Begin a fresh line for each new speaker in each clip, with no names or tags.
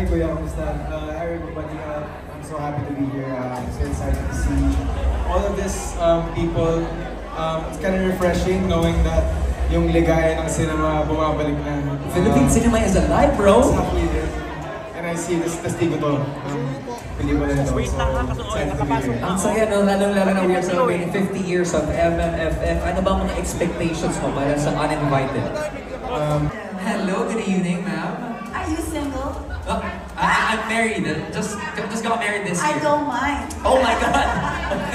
Hi Kuya, kamusta? Hi everybody, I'm so happy to be here. I'm so excited to see all of this people. It's kind of refreshing knowing that yung ligaya ng cinema bumabalik na.
Philippine cinema is alive, bro!
Exactly. And I see this testigo to. Pelikula nito. So excited to be here.
Ang saya, no? Lalong-lalo na we are celebrating 50 years of MMFF. Ano ba mga expectations mo para sa Uninvited? Hello, good evening, ma'am.
Are you single?
I'm married. Just got married this year.
I don't mind.
Oh my God!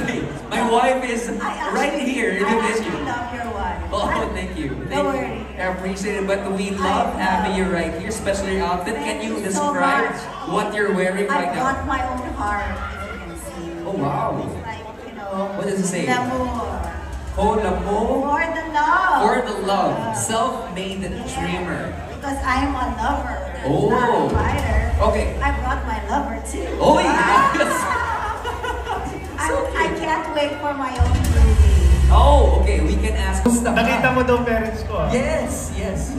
Okay. My wife is right here in the
I
video.
love your wife.
Oh, thank you.
Don't worry.
I appreciate it, but we love having you right here, especially your outfit. Can you describe what you're wearing right now?
I got my own heart, if you can see.
Oh wow!
It's like, you know,
What does it say?
L'amour.
Oh, l'amour.
For the love.
For the love. Self-made dreamer.
Because I'm a lover.
Oh.
Not a fighter.
Okay.
I brought my lover too.
Oh yes.
I can't wait for my own movie.
Oh, okay. We can ask.
Nakita mo daw parents ko ah.
Yes, yes.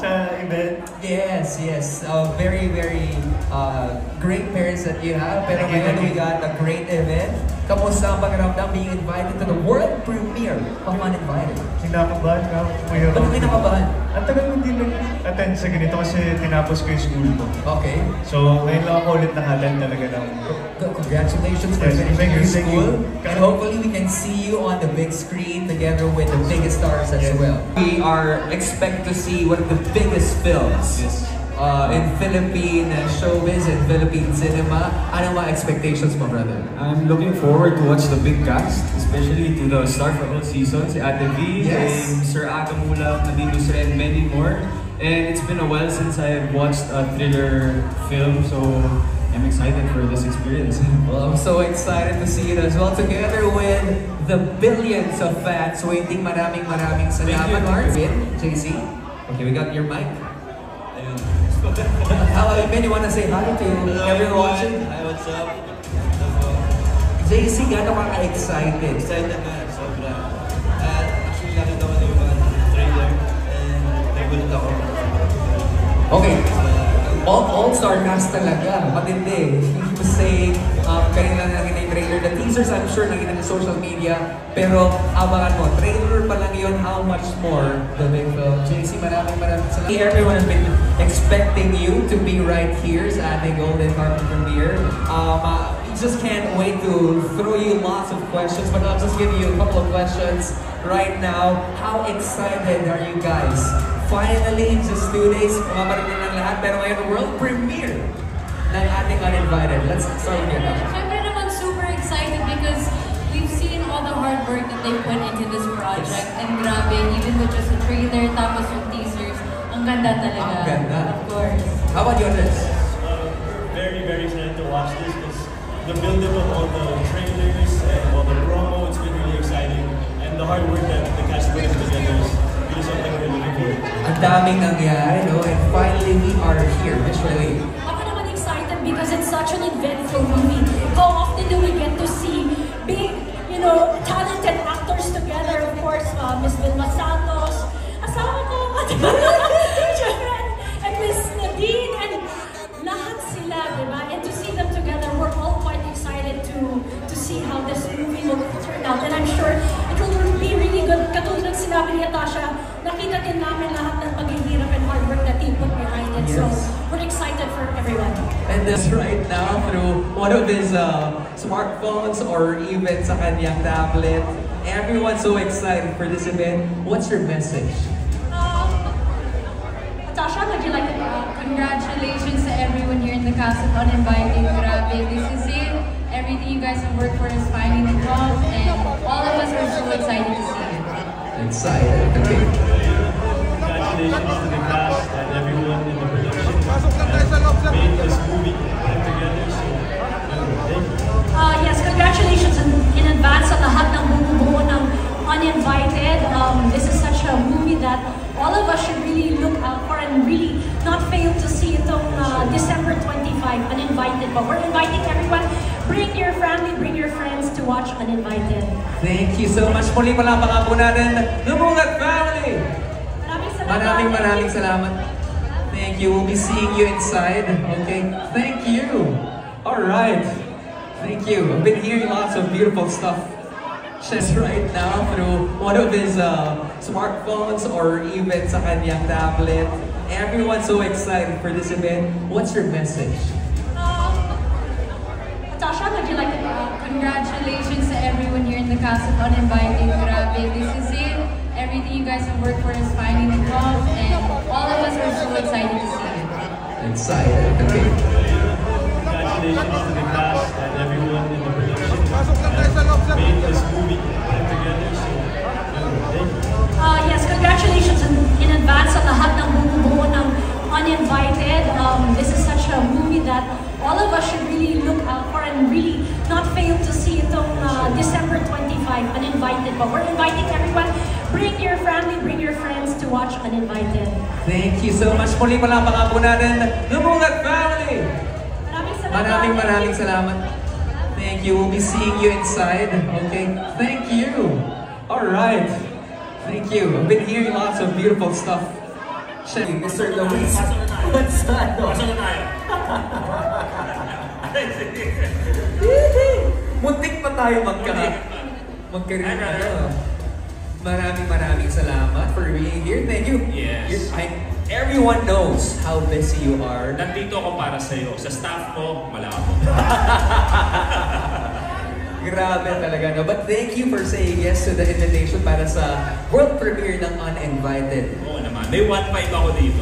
Sa event.
Yes, yes. Very, very great parents that you have. Pero ngayon we got a great event. Kamusta ang pakiramdam being invited to the world premiere of Uninvited?
Kinakabahan ka.
Ba't kinakabahan?
Ang tagal hindi nag-attend sa ganito kasi tinapos ko yung school ko.
Okay.
So, ngayon lang ako ulit naka-attend talaga ng...
Congratulations for finishing your school. And hopefully we can see you on the big screen together with the biggest stars as well. We are expect to see one of the biggest films in Philippine showbiz and Philippine cinema. Ano mga expectations mo, brother?
I'm looking forward to watch the big cast, especially to the start of the season, si Ate V, and Sir Aga Mula, Nadine Lusre, and many more. And it's been a while since I've watched a thriller film, so I'm excited for this experience.
Well, I'm so excited to see it as well, together with the billions of fans waiting. Maraming salamat, Marvin, JC. Okay, we got your mic. Hello, Ben, you wanna say hi to everyone watching?
Hi, what's up?
JC, gano'n ka excited?
Excited na, sobra. Actually, nakita ko na yung trailer and nagulat ako.
Okay, all-star cast talaga, matindi. He was saying, kanina nakita yung trailer, the teasers I'm sure nakita ng social media, pero abangan mo, trailer pa lang yun, how much more the big film. JC, maraming salamat. Everyone has been expecting you to be right here sa ating Golden Carpet premiere. We just can't wait to throw you lots of questions, but I'll just give you a couple of questions right now. How excited are you guys? Finally, in just 2 days, mamarin na ng lahat, pero ngayon, world premiere ng ating Uninvited. Let's start with you now.
Siyempre naman super excited because we've seen all the hard work that they put into this project. And grabe, even with just the trailer, tapos yung teasers, ang ganda talaga.
Ang ganda.
Of course.
How about you, Andres?
Very, very excited to watch this because the build-up of all the trailers and all the promo, it's been really exciting. And the hard work that the cast put together is really something we're looking forward to.
Ang daming nangyari, no? And finally, we are here, Miss Shirley.
Ako naman excited because it's such an eventful movie. How often do we get to see big, you know, talented actors together? Of course, Miss Vilma Santos, asawa ko, and Miss Nadine, and lahat sila, diba? And to see them together, we're all quite excited to see how this movie will turn out. And I'm sure it will be really good. Katulad ng sinabi ni Natasha, nakita din namin lahat ng paghihirap and hard work that you put behind it. So we're excited for everyone.
And this right now, through one of his smartphones or even sa kanyang tablet, everyone's so excited for this event. What's your message?
Natasha, would you like to
Congratulations to everyone here in the cast of Uninvited. Grabe, this is it. Everything you guys have worked for is finally come, and all of us are so excited to see it.
Excited, okay.
Congratulations to the cast and everyone in the production that made this movie come together. So, thank you.
Yes, congratulations in advance sa lahat ng bumubuo ng Uninvited. This is such a movie that all of us should really look out for and really not fail to see itong December 25, Uninvited. But we're inviting everyone, bring your family, bring your friends to watch Uninvited.
Thank you so much. Muli palakpakan po natin, Lumugat Family!
Maraming salamat.
Maraming salamat. Thank you. Thank you. We'll be seeing you inside. Okay. Thank you. All right. Thank you. I've been hearing lots of beautiful stuff just right now through one of his smartphones or even sa kanyang tablet. Everyone's so excited for this event. What's your message?
Natasha, would you like to
Congratulations to everyone here in the cast of Uninvited. Grabe, this is it. Everything you guys have worked for is finally come, and all of us are so excited to see it.
Excited. Okay.
Congratulations to the cast and everyone in the production that made this movie come together. So, thank you.
Yes, congratulations in advance sa lahat ng bumubuo ng Uninvited. This is such a movie that all of us should really look out for and really not fail to see itong December 25, Uninvited. But we're inviting everyone, bring your family, bring your friends to watch Uninvited.
Thank you so much. Muli palakpakan po natin the Mulat family. Maraming salamat. Thank you. We'll be seeing you inside. Okay. Thank you. All right. Thank you. I've been hearing lots of beautiful stuff. Mr. Luis. Muntik pa tayo magkaroon. Maraming salamat for being here. Thank you.
Yes.
Everyone knows how busy you are.
Nandito ako para sa'yo. Sa staff ko, malabo.
Grabe talaga, no? But thank you for saying yes to the invitation para sa world premiere ng Uninvited.
Oo naman. May 1.5 ako dito.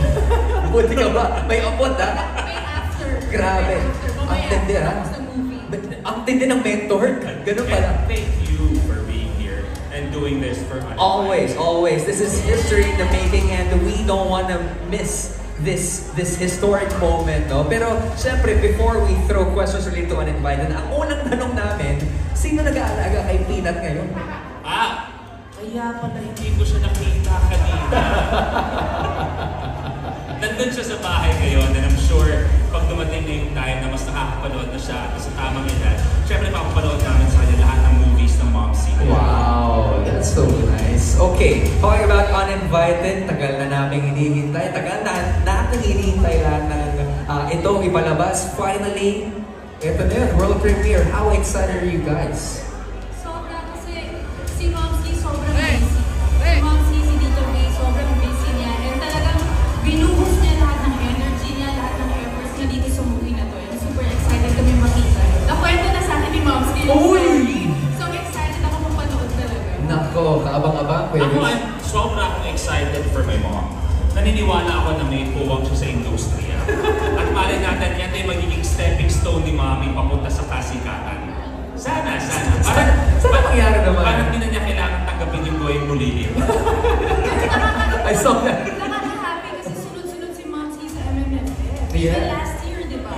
Buti ka ba? May upot, ha?
May after.
Grabe. Ang tindi, ha? Ang tindi ng mentor. Ganun pala.
Thank you for being here and doing this for Uninvited.
Always. This is history in the making and we don't want to miss this historic moment, no? Pero, syempre, before we throw questions related to Uninvited, ang unang tanong namin, sino nag-aalaga kay Peanut ngayon?
Kaya pala hindi ko siya nakita kanina. Nandun siya sa bahay ngayon and I'm sure pag dumating na yung time na mas nakakapanood na siya sa tamang edad, syempre makapanood namin sa kanya lahat ng movies ng Mom C.
Wow, that's so nice. Okay, talking about Uninvited, tagal na namin hinihintay. Tagal na natin hinihintay lahat ng itong ipalabas. Finally, ito na yun, world premiere. How excited are you guys?
Sobra kasi si Mom C sobrang busy. Si Mom C, si Tito B, sobrang busy niya. And talagang binuhos niya lahat ng energy niya, lahat ng efforts niya dito sa movie na to. And super excited kami makita. Nakwento na sa akin ni Mom C. So excited ako mapanood talaga.
Nako, kaabang-abang.
Ako, sobra akong excited for my mom. Naniniwala ako na may puwang siya sa industriya. At malay natin, yan ay magiging stepping stone ni Mami papunta sa kasikatan. Sana.
Sana mangyari naman.
Parang hindi na niya kailangan tanggapin yung gawin mulili.
I saw that.
Nakaka-happy kasi sunod-sunod si Mom C sa MMFF.
Yeah.
Last year, di ba?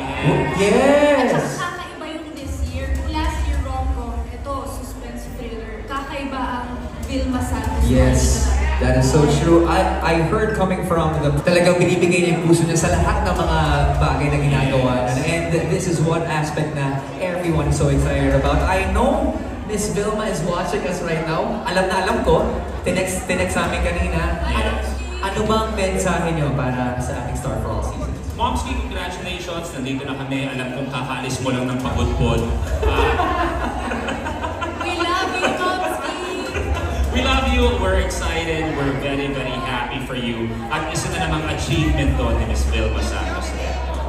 Yes!
At saka kakaiba yung this year. Last year, rom-com. Ito, suspense thriller. Kakaiba ang Vilma Santos.
Yes, that is so true. I heard coming from the talagang binibigay niya yung puso niya sa lahat ng mga bagay na ginagawa. And this is one aspect na everyone is so excited about. I know Miss Vilma is watching us right now. Alam ko, tinext sa amin kanina. Ano bang mensahe niyo para sa aming Star for All Seasons?
Momski, congratulations. Nandito na kami. Alam kong kakaalis mo lang ng pagod-pod.
We love you, Momski!
We love you. We're excited. We're very, very happy for you. At isa na namang achievement doon ni Miss Vilma Santos.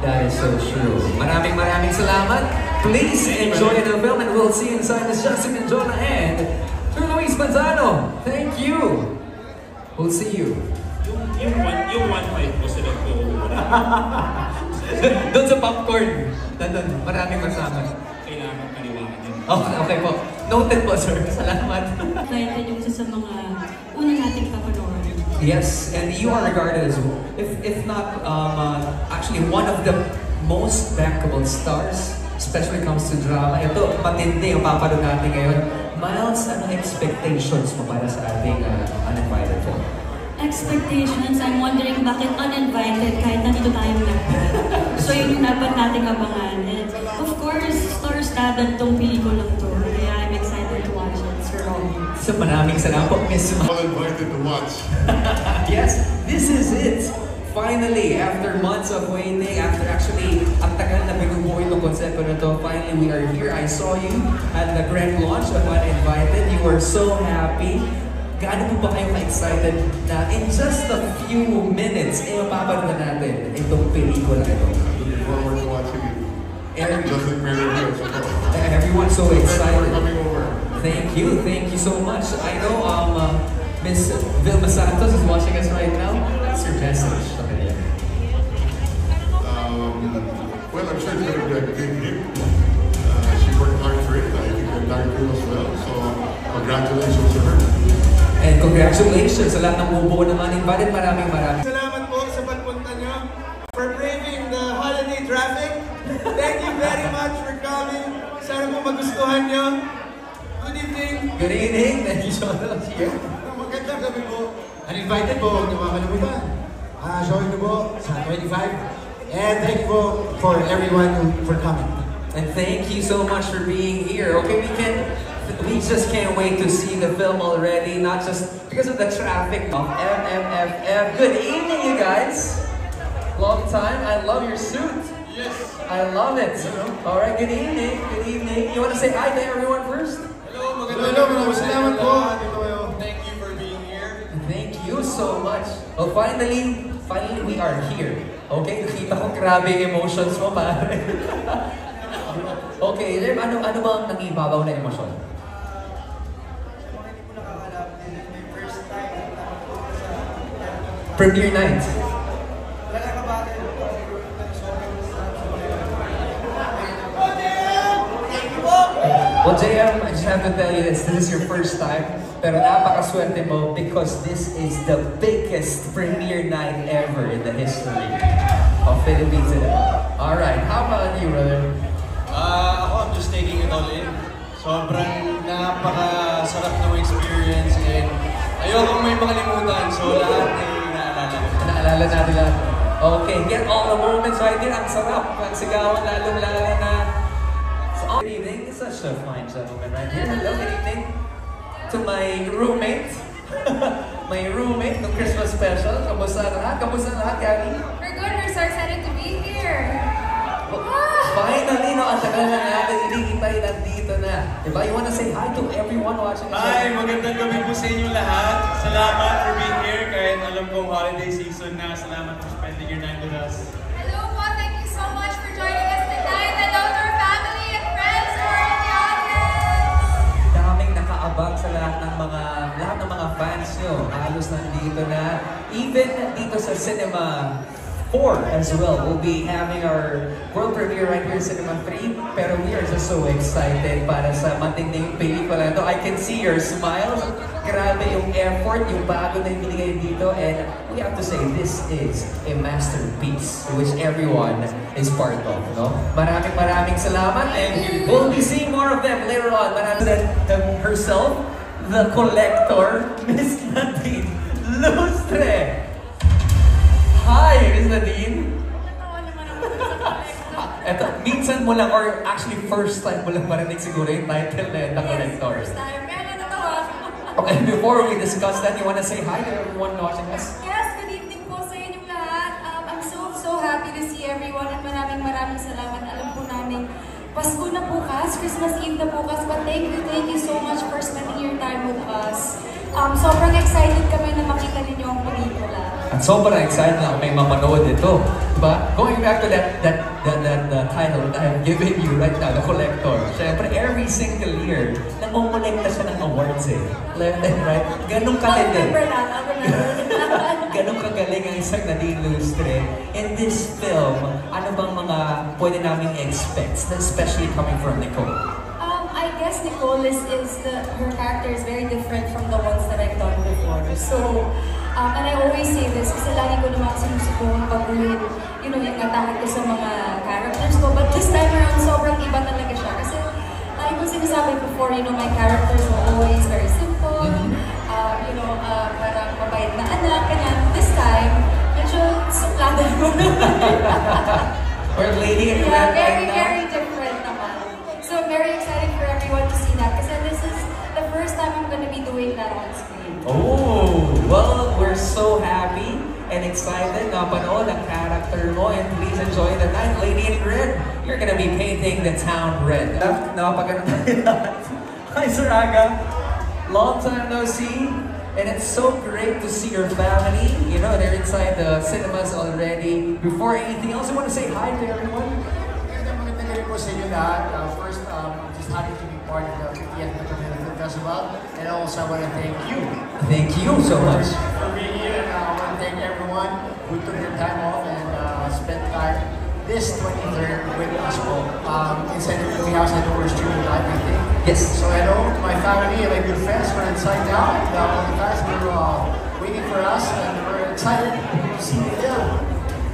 That is so true. Maraming salamat. Please enjoy the film and we'll see you inside Miss Justin and Jonah and Sir Luis Manzano. Thank you. We'll see you.
Yung 1.5 ko sa nagkukuha.
Doon sa popcorn. Nandun. Maraming masama.
Kailangan kaliwangan yun.
Okay po. Noted po, sir. Salamat.
Invited yung isa sa mga una nating papanoorin.
Yes, and you are regarded as, if not, actually one of the most bankable stars, especially when it comes to drama. Ito, matindi yung papanood natin ngayon. Miles, ano expectations mo para sa ating Uninvited film?
Expectations, I'm wondering bakit Uninvited kahit nandito tayong lahat. So yun yung dapat nating abangan. And of course, star-studded tong pelikulang to. Kaya I'm excited to watch it, Sir Romy.
So maraming salamat po, Miss
All invited to watch.
Yes, this is it. finally, after months of waiting, after actually, ang tagal na binubuo itong konsepto na to, finally we are here. I saw you at the grand launch of Uninvited. You were so happy. Gaano po ba kayo ka-excited na in just a few minutes, mapapanood natin itong pelikula ito?
Looking forward to watching it.
Everyone's so excited.
Coming over.
Thank you so much. I know Miss Vilma Santos is watching us right now. What's your message?
Well, I'm sure it's going to be a big hit. She worked hard for it. I think the entire crew as well. So, congratulations to her.
And congratulations sa lahat ng bubuo naman. Invited maraming.
Salamat po sa pagpunta nyo. For braving the holiday traffic. Thank you very much for coming. Sana po magustuhan nyo. Good evening.
Good evening. Thank you so much.
Magandang gabi po. Uninvited po, huwag niyo makalimutan. Showing niyo po sa 25. And thank you for everyone for coming.
And thank you so much for being here. Okay, we just can't wait to see the film already, not just because of the traffic of MMFF. Good evening, you guys. Long time. I love your suit.
Yes.
I love it. All right, good evening. Good evening. You want to say hi to everyone first?
Hello,
Maraming salamat po.
Thank you for being here.
Thank you so much. Well, finally we are here. Okay, nakita ko grabe yung emotions mo, pare. Okay, Jem, ano ba ang nangibabaw na emosyon? Premiere night. Well, JM, I just have to tell you this is your first time, pero napakaswerte mo because this is the biggest premiere night ever in the history of Philippine cinema. Alright, how about you, brother?
I'm just taking it all in. Sobrang napakasarap ng experience and ayokong may makalimutan, so lahat ay
Naalala natin lahat. Okay, get all the moments right here. Ang sarap. Ang sigawan lalo-lalo na. So, good evening. It's such a fine gentleman right here. Hello, good evening. To my roommate. My roommate ng Christmas special. Kamusta lahat? Kamusta lahat, Gabby?
We're good. We're so excited to be here.
Finally, no, ang tagal na natin, hindi kita nandito na. Diba? You wanna say hi to everyone watching us?
Hi! Magandang gabi po sa inyo lahat. Salamat for being here kahit alam kong holiday season na. Salamat for spending your time with us.
Hello po. Thank you so much for joining us tonight. Hello to our family and friends who are in the audience.
Daming nakaabang sa lahat ng mga fans nyo. Halos nandito na. Even dito sa Cinema 4 as well. We'll be having our world premiere right here in Cinema 3. Pero we are just so excited para sa matinding pelikula ito. I can see your smiles. Grabe yung effort, yung bago na yung binigay dito. And we have to say, this is a masterpiece which everyone is part of. No? Maraming salamat. And we'll be seeing more of them later on. Herself, the collector, Miss Nadine Lustre. Hi, Miss Nadine! Eto, minsan mo lang, or actually first time mo lang marinig siguro yung title na yun, The Collector.
First time. Kaya natawa.
Okay, before we discuss that, you wanna say hi to everyone watching us?
Yes, good evening po sa inyong lahat. I'm so happy to see everyone at maraming salamat. Alam po namin, Pasko na bukas, Christmas Eve na bukas, but thank you so much for spending your time with us. Sobrang excited kami na makita ninyo ang pelikula.
At sobrang excited na ako may mamanood ito. Diba? Going back to that title that I'm giving you right now, The Collector. Siyempre, every single year, nangongolekta siya ng awards eh. Left and right. Ganun kagaling. Ganun kagaling ang isang Nadine Lustre. In this film, ano bang mga pwede namin expect, especially coming from Nicole?
I guess Nicole her character is very different from the ones that I've done before. So, and I always say this kasi lagi ko naman sinusubukan baguhin, yung atake ko sa mga characters ko. But this time around, sobrang iba talaga siya. Kasi, like ko sinasabi before, my characters were always very simple. Parang mabait na anak, kanya. This time, medyo suplada mo.
Or lady,
yeah, very different naman. So, I'm very excited for everyone to see that kasi this is the first time I'm going to be doing that on screen.
Oh, well, we're so happy. And and excited na panood ang character mo, and please enjoy the night. Lady in Red, you're gonna be painting the town red. Napagano tayo lahat. Hi, Sir Aga. Long time no see. And it's so great to see your family. You know, they're inside the cinemas already. Before anything else, I want to say hi to everyone.
Magandang gabi po sa inyo lahat. First, I'm just happy to be part of the 50th Metro Film Festival. And also, I want to thank you.
Thank you so much.
For being here. And I want to thank everyone who took their time off and spent time this 23rd with us po. Inside the movie house, I know we're streaming live, I think.
Yes.
So hello to my family and my good friends who are inside now. And all the guys who are waiting for us, and we're excited to see the film.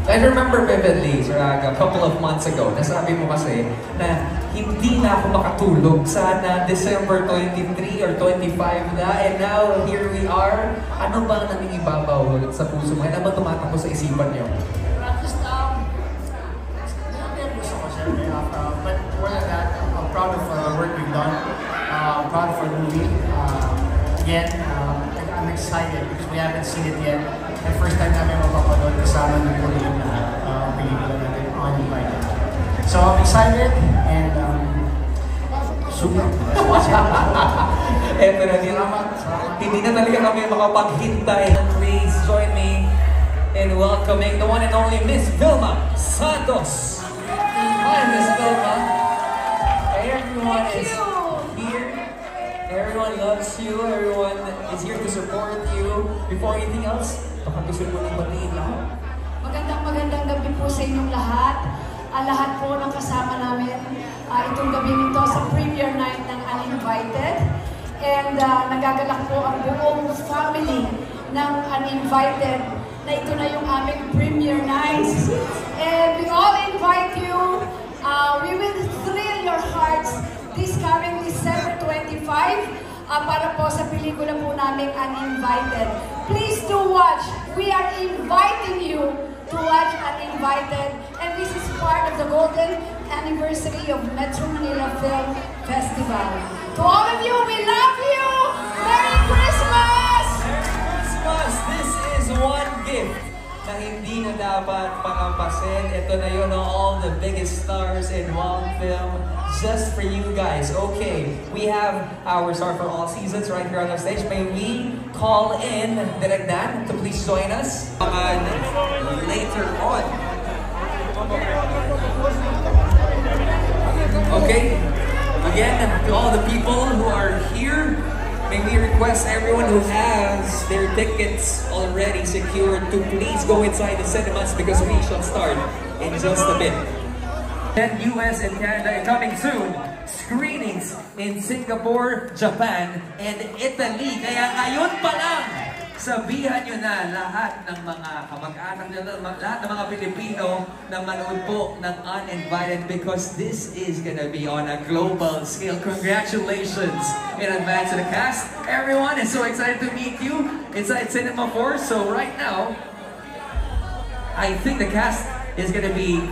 I remember vividly, Sir Aga, a couple of months ago, nasabi mo kasi na hindi na ako makatulog. Sana December 23 or 25 na, and now here we are. Ano ba ang nangingibabaw sa puso mo? Ano ba tumatakbo sa isipan niyo?
But more than that, I'm proud of the work we've done. I'm proud of our movie. Again, I'm excited because we haven't seen it yet. And first time namin mapapanood kasama ng yung pelikula natin on Invited. So I'm excited and super. Watch it.
Pero hindi na talaga kami makapaghintay. Please join me in welcoming the one and only Miss Vilma Santos. Hi, Miss Vilma. Everyone is here. Everyone loves you. Everyone is here to support you. Before anything else, baka gusto mo nang batiin lahat.
Magandang gabi po sa inyong lahat. Lahat po ng kasama namin itong gabi nito sa premiere night ng Uninvited. And nagagalak po ang buong family ng Uninvited na ito na yung aming premiere night. And we all invite you. We will thrill your hearts this coming December 25 para po sa pelikula po namin Uninvited. Please do watch. We are inviting you to watch Uninvited, and this is part of the golden anniversary of Metro Manila Film Festival. To all of you, we love you! Merry Christmas!
Merry Christmas! This is one gift na hindi na dapat pangampasin. Ito na yun, all the biggest stars in one film just for you guys. Okay, we have our Star for All Seasons right here on the stage. May we call in Direk Dan to please join us later on. Okay, again, to all the people who are here, may we request everyone who has their tickets already secured to please go inside the cinemas because we shall start in just a bit. Then US and Canada coming soon. Screenings in Singapore, Japan, and Italy. Kaya ngayon pa lang, sabihan nyo na lahat ng mga kamag-anak nyo, lahat ng mga Pilipino na manood po ng Uninvited because this is gonna be on a global scale. Congratulations in advance to the cast. Everyone is so excited to meet you inside Cinema 4. So right now, I think the cast is gonna be...